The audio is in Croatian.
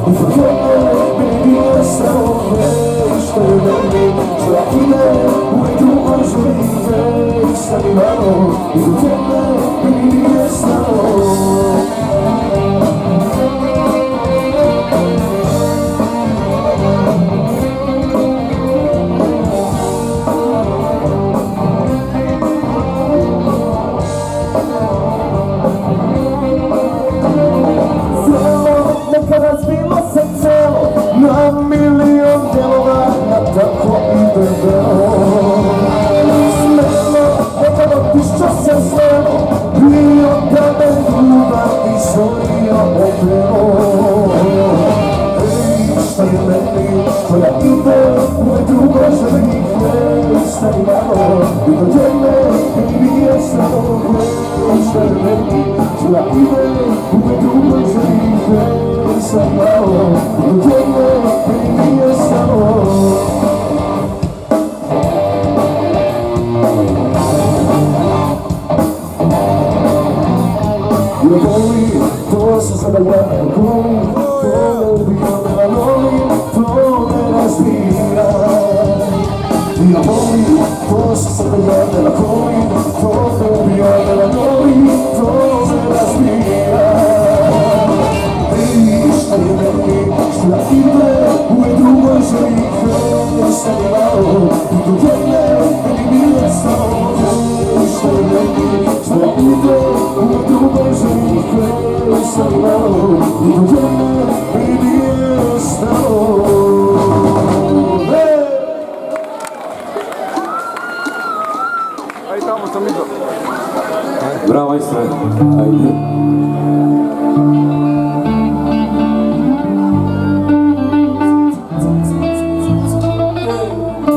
i po tebe mi nije stalo. Što je meni, što ja ide uvek drugoj želi. Stani malo, i po tebe mi nije stalo. Razbilo se celo na milion delova, a tako ide delo. Smelo, nekada pišća se smelo, i onda me ljubav izolija opelo. Ej, šta je meni, koja ide uvek drugo želi. Stani malo, i do tebe mi nije stalo. Šta je meni, koja ide uvek drugo želi. Stani malo, i do tebe mi nije stalo. Voli, to se sada ja voli, to me ubija, voli, to me razbija. Ja volim, to se sada ja voli, to me ubija, voli, to me razbija. Ej, šta je meni, šta ide uvek drugoj želi. Stani malo, i do tebe